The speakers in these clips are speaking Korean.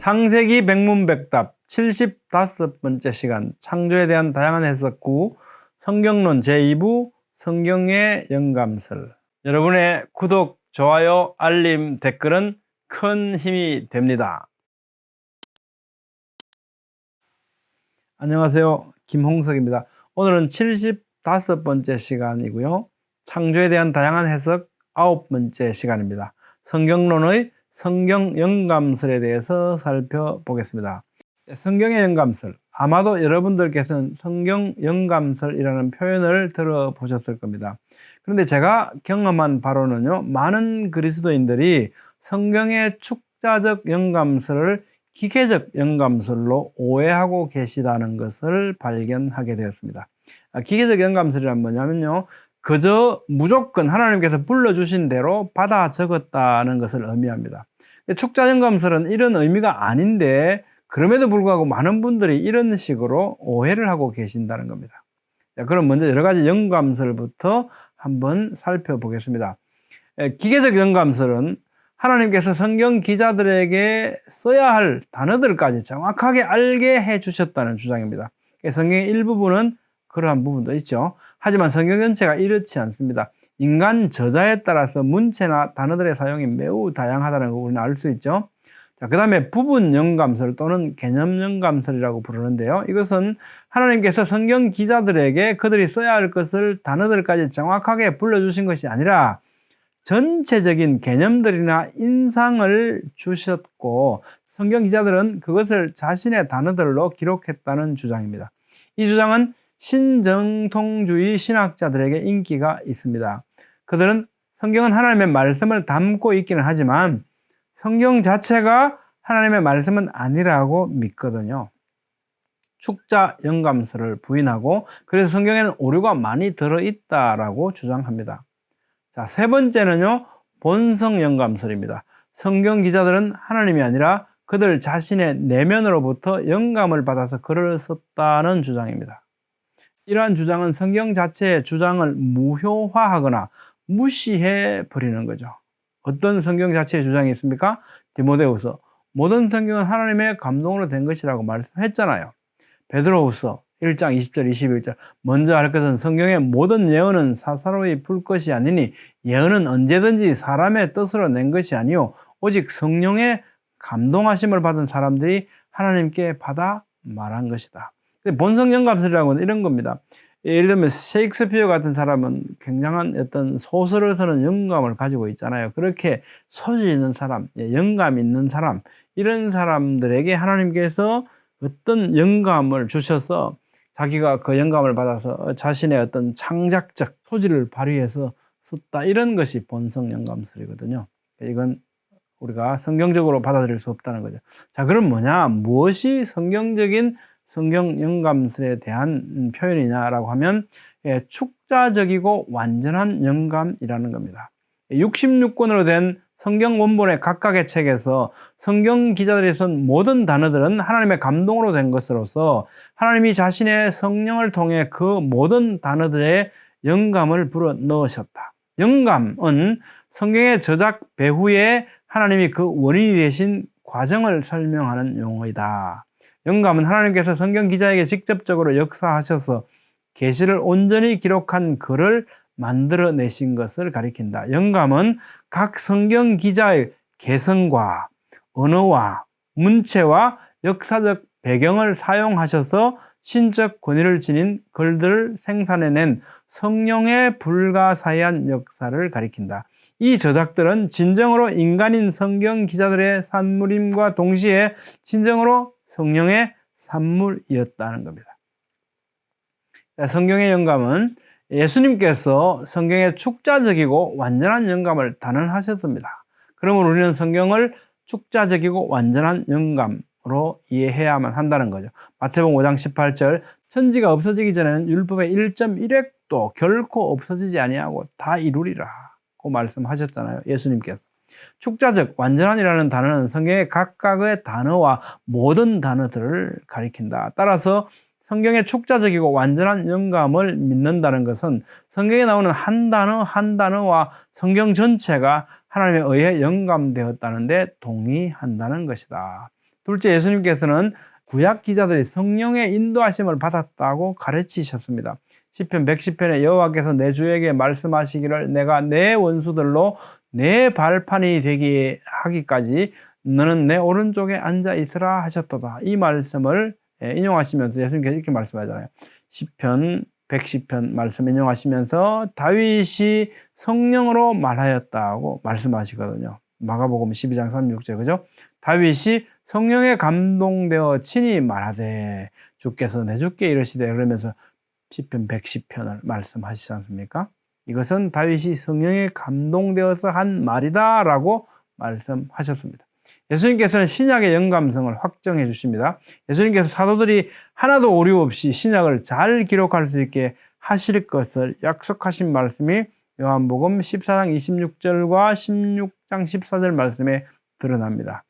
창세기 백문백답 75번째 시간 창조에 대한 다양한 해석구 성경론 제2부 성경의 영감설. 여러분의 구독, 좋아요, 알림, 댓글은 큰 힘이 됩니다. 안녕하세요. 김홍석입니다. 오늘은 75번째 시간이고요. 창조에 대한 다양한 해석 9번째 시간입니다. 성경론의 성경 영감설에 대해서 살펴보겠습니다. 성경의 영감설, 아마도 여러분들께서는 성경 영감설이라는 표현을 들어보셨을 겁니다. 그런데 제가 경험한 바로는요, 많은 그리스도인들이 성경의 축자적 영감설을 기계적 영감설로 오해하고 계시다는 것을 발견하게 되었습니다. 기계적 영감설이란 뭐냐면요, 그저 무조건 하나님께서 불러주신 대로 받아 적었다는 것을 의미합니다. 축자 영감설은 이런 의미가 아닌데 그럼에도 불구하고 많은 분들이 이런 식으로 오해를 하고 계신다는 겁니다. 자, 그럼 먼저 여러 가지 영감설부터 한번 살펴보겠습니다. 기계적 영감설은 하나님께서 성경 기자들에게 써야 할 단어들까지 정확하게 알게 해주셨다는 주장입니다. 성경의 일부분은 그러한 부분도 있죠. 하지만 성경 전체가 이렇지 않습니다. 인간 저자에 따라서 문체나 단어들의 사용이 매우 다양하다는 걸 우리는 알 수 있죠. 자, 그 다음에 부분 영감설 또는 개념 영감설이라고 부르는데요. 이것은 하나님께서 성경 기자들에게 그들이 써야 할 것을 단어들까지 정확하게 불러주신 것이 아니라 전체적인 개념들이나 인상을 주셨고 성경 기자들은 그것을 자신의 단어들로 기록했다는 주장입니다. 이 주장은 신정통주의 신학자들에게 인기가 있습니다. 그들은 성경은 하나님의 말씀을 담고 있기는 하지만 성경 자체가 하나님의 말씀은 아니라고 믿거든요. 축자 영감설을 부인하고 그래서 성경에는 오류가 많이 들어있다라고 주장합니다. 자, 세 번째는요, 본성 영감설입니다. 성경 기자들은 하나님이 아니라 그들 자신의 내면으로부터 영감을 받아서 글을 썼다는 주장입니다. 이러한 주장은 성경 자체의 주장을 무효화하거나 무시해 버리는 거죠. 어떤 성경 자체의 주장이 있습니까? 디모데후서, 모든 성경은 하나님의 감동으로 된 것이라고 말씀했잖아요. 베드로후서 1장 20절 21절, 먼저 할 것은 성경의 모든 예언은 사사로이 풀 것이 아니니 예언은 언제든지 사람의 뜻으로 낸 것이 아니요 오직 성령의 감동하심을 받은 사람들이 하나님께 받아 말한 것이다. 본성 영감설이라고는 이런 겁니다. 예를 들면 셰익스피어 같은 사람은 굉장한 어떤 소설을 쓰는 영감을 가지고 있잖아요. 그렇게 소질 있는 사람, 영감 있는 사람, 이런 사람들에게 하나님께서 어떤 영감을 주셔서 자기가 그 영감을 받아서 자신의 어떤 창작적 소질을 발휘해서 썼다, 이런 것이 본성 영감설이거든요. 이건 우리가 성경적으로 받아들일 수 없다는 거죠. 자, 그럼 뭐냐? 무엇이 성경적인 성경 영감설에 대한 표현이냐라고 하면 축자적이고 완전한 영감이라는 겁니다. 66권으로 된 성경 원본의 각각의 책에서 성경 기자들이 쓴 모든 단어들은 하나님의 감동으로 된 것으로서 하나님이 자신의 성령을 통해 그 모든 단어들의 영감을 불어 넣으셨다. 영감은 성경의 저작 배후에 하나님이 그 원인이 되신 과정을 설명하는 용어이다. 영감은 하나님께서 성경 기자에게 직접적으로 역사하셔서 계시를 온전히 기록한 글을 만들어내신 것을 가리킨다. 영감은 각 성경 기자의 개성과 언어와 문체와 역사적 배경을 사용하셔서 신적 권위를 지닌 글들을 생산해낸 성령의 불가사의한 역사를 가리킨다. 이 저작들은 진정으로 인간인 성경 기자들의 산물임과 동시에 진정으로 성령의 산물이었다는 겁니다. 성경의 영감은 예수님께서 성경의 축자적이고 완전한 영감을 단언하셨습니다. 그러므로 우리는 성경을 축자적이고 완전한 영감으로 이해해야만 한다는 거죠. 마태복음 5장 18절, 천지가 없어지기 전에는 율법의 1.1획도 결코 없어지지 아니하고 다 이루리라고 말씀하셨잖아요, 예수님께서. 축자적, 완전한이라는 단어는 성경의 각각의 단어와 모든 단어들을 가리킨다. 따라서 성경의 축자적이고 완전한 영감을 믿는다는 것은 성경에 나오는 한 단어 한 단어와 성경 전체가 하나님에 의해 영감되었다는 데 동의한다는 것이다. 둘째, 예수님께서는 구약 기자들이 성령의 인도하심을 받았다고 가르치셨습니다. 시편 110편에 여호와께서 내 주에게 말씀하시기를 내가 내 원수들로 내 발판이 되게 하기까지 너는 내 오른쪽에 앉아 있으라 하셨도다. 이 말씀을 인용하시면서 예수님께서 이렇게 말씀하잖아요. 시편 110편 말씀 인용하시면서 다윗이 성령으로 말하였다고 말씀하시거든요. 마가복음 12장 36절, 그죠? 다윗이 성령에 감동되어 친히 말하되 주께서 내 주께 이르시되, 그러면서 시편 110편을 말씀하시지 않습니까? 이것은 다윗이 성령에 감동되어서 한 말이다 라고 말씀하셨습니다. 예수님께서는 신약의 영감성을 확정해 주십니다. 예수님께서 사도들이 하나도 오류 없이 신약을 잘 기록할 수 있게 하실 것을 약속하신 말씀이 요한복음 14장 26절과 16장 14절 말씀에 드러납니다.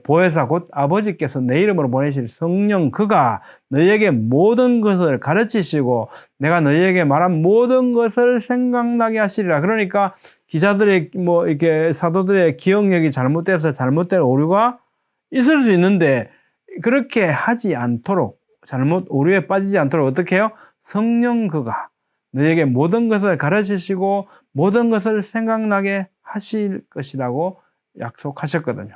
보혜사 곧 아버지께서 내 이름으로 보내실 성령 그가 너희에게 모든 것을 가르치시고 내가 너희에게 말한 모든 것을 생각나게 하시리라. 그러니까 기자들의 이렇게 사도들의 기억력이 잘못돼서 잘못된 오류가 있을 수 있는데 그렇게 하지 않도록, 오류에 빠지지 않도록 어떻게 해요? 성령 그가 너희에게 모든 것을 가르치시고 모든 것을 생각나게 하실 것이라고 약속하셨거든요.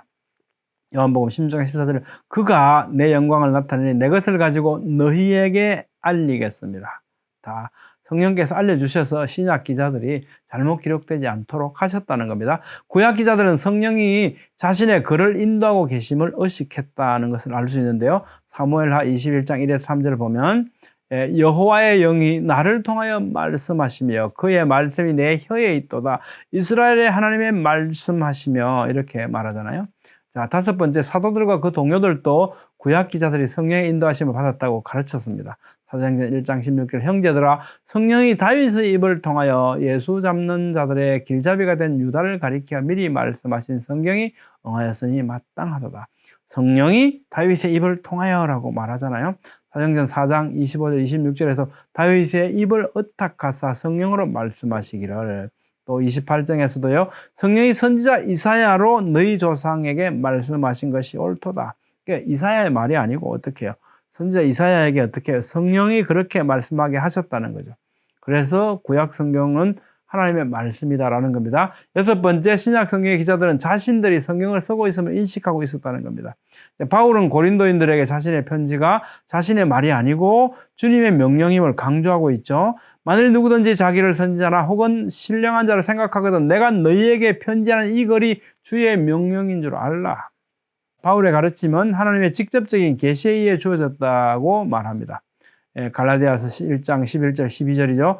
요한복음 16장 14절에 그가 내 영광을 나타내니 내 것을 가지고 너희에게 알리겠습니다. 다 성령께서 알려주셔서 신약 기자들이 잘못 기록되지 않도록 하셨다는 겁니다. 구약 기자들은 성령이 자신의 글을 인도하고 계심을 의식했다는 것을 알 수 있는데요. 사무엘하 21장 1에서 3절을 보면 여호와의 영이 나를 통하여 말씀하시며 그의 말씀이 내 혀에 있도다. 이스라엘의 하나님의 말씀하시며 이렇게 말하잖아요. 자, 다섯 번째, 사도들과 그 동료들도 구약 기자들이 성령의 인도하심을 받았다고 가르쳤습니다. 사도행전 1장 16절 형제들아 성령이 다윗의 입을 통하여 예수 잡는 자들의 길잡이가 된 유다를 가리켜 미리 말씀하신 성경이 응하였으니 마땅하도다. 성령이 다윗의 입을 통하여라고 말하잖아요. 사도행전 4장 25절 26절에서 다윗의 입을 의탁하사 성령으로 말씀하시기를, 또 28장에서도요. 성령이 선지자 이사야로 너희 조상에게 말씀하신 것이 옳도다. 그러니까 이사야의 말이 아니고 어떻게 해요? 선지자 이사야에게 어떻게 해요? 성령이 그렇게 말씀하게 하셨다는 거죠. 그래서 구약 성경은 하나님의 말씀이다라는 겁니다. 여섯 번째, 신약 성경의 기자들은 자신들이 성경을 쓰고 있음을 인식하고 있었다는 겁니다. 바울은 고린도인들에게 자신의 편지가 자신의 말이 아니고 주님의 명령임을 강조하고 있죠. 만일 누구든지 자기를 선지자나 혹은 신령한 자를 생각하거든 내가 너희에게 편지하는 이 글이 주의 명령인 줄 알라. 바울의 가르침은 하나님의 직접적인 계시에 의해 주어졌다고 말합니다. 갈라디아서 1장 11절 12절이죠.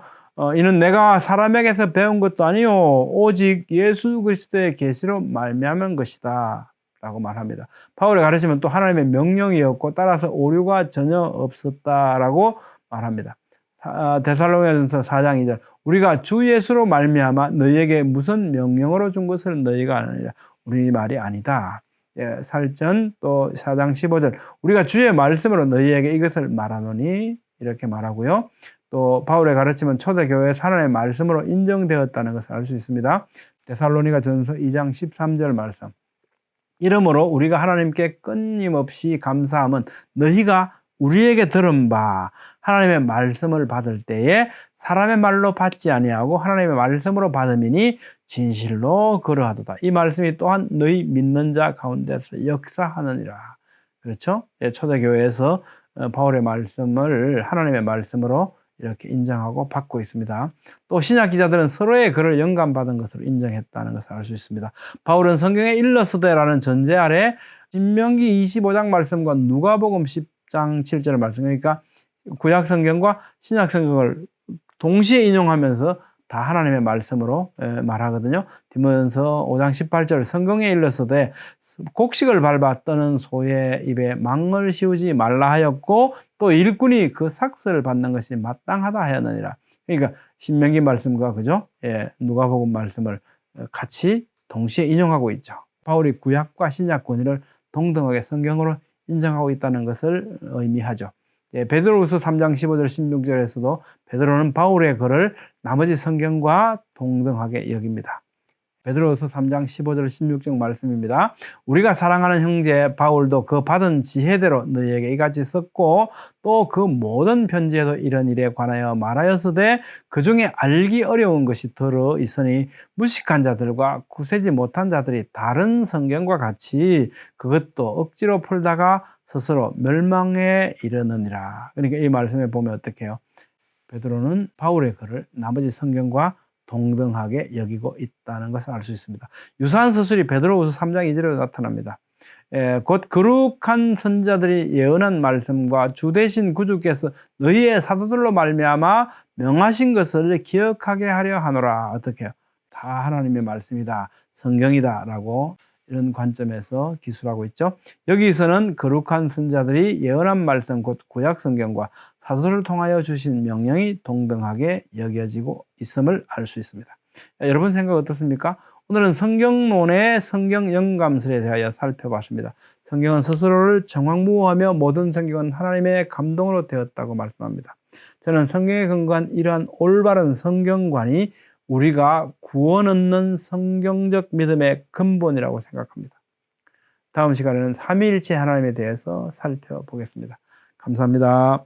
이는 내가 사람에게서 배운 것도 아니요 오직 예수 그리스도의 계시로 말미암은 것이다 라고 말합니다. 바울의 가르침은 또 하나님의 명령이었고 따라서 오류가 전혀 없었다라고 말합니다. 데살로니가전서 4장 2절 우리가 주 예수로 말미암아 너희에게 무슨 명령으로 준 것을 너희가 아느냐. 우리 말이 아니다. 살전 또 4장 15절 우리가 주의 말씀으로 너희에게 이것을 말하노니 이렇게 말하고요. 또 바울의 가르침은 초대교회에서 하나님의 말씀으로 인정되었다는 것을 알 수 있습니다. 데살로니가전서 2장 13절 말씀 이러므로 우리가 하나님께 끊임없이 감사함은 너희가 우리에게 들은 바 하나님의 말씀을 받을 때에 사람의 말로 받지 아니하고 하나님의 말씀으로 받음이니 진실로 그러하도다. 이 말씀이 또한 너희 믿는 자 가운데서 역사하느니라. 그렇죠? 초대교회에서 바울의 말씀을 하나님의 말씀으로 이렇게 인정하고 받고 있습니다. 또 신약 기자들은 서로의 글을 영감받은 것으로 인정했다는 것을 알 수 있습니다. 바울은 성경에 일러스되라는 전제 아래 신명기 25장 말씀과 누가복음 10장 7절 말씀, 그러니까 구약 성경과 신약 성경을 동시에 인용하면서 다 하나님의 말씀으로 말하거든요. 디모데전서 5장 18절 성경에 일러스되 곡식을 밟아 떠는 소의 입에 망을 씌우지 말라 하였고 또 일꾼이 그 삭슬을 받는 것이 마땅하다 하였느니라. 그러니까 신명기 말씀과 그죠? 누가복음 말씀을 같이 동시에 인용하고 있죠. 바울이 구약과 신약 권위를 동등하게 성경으로 인정하고 있다는 것을 의미하죠. 베드로후서 3장 15절 16절에서도 베드로는 바울의 글을 나머지 성경과 동등하게 여깁니다. 베드로후서 3장 15절 16절 말씀입니다. 우리가 사랑하는 형제 바울도 그 받은 지혜대로 너희에게 이같이 썼고 또 그 모든 편지에도 이런 일에 관하여 말하였으되 그 중에 알기 어려운 것이 들어 있으니 무식한 자들과 구세지 못한 자들이 다른 성경과 같이 그것도 억지로 풀다가 스스로 멸망에 이르느니라. 그러니까 이 말씀에 보면 어떻게 해요? 베드로는 바울의 글을 나머지 성경과 동등하게 여기고 있다는 것을 알 수 있습니다. 유사한 서술이 베드로후서 3장 2절에 나타납니다. 곧 거룩한 선자들이 예언한 말씀과 주 되신 구주께서 너희의 사도들로 말미암아 명하신 것을 기억하게 하려 하노라. 어떻게 해요? 다 하나님의 말씀이다, 성경이다 라고 이런 관점에서 기술하고 있죠. 여기서는 거룩한 선자들이 예언한 말씀 곧 구약 성경과 사도를 통하여 주신 명령이 동등하게 여겨지고 있음을 알 수 있습니다. 여러분 생각 어떻습니까? 오늘은 성경론의 성경 영감설에 대하여 살펴봤습니다. 성경은 스스로를 정황무호하며 모든 성경은 하나님의 감동으로 되었다고 말씀합니다. 저는 성경에 근거한 이러한 올바른 성경관이 우리가 구원 얻는 성경적 믿음의 근본이라고 생각합니다. 다음 시간에는 삼위일체 하나님에 대해서 살펴보겠습니다. 감사합니다.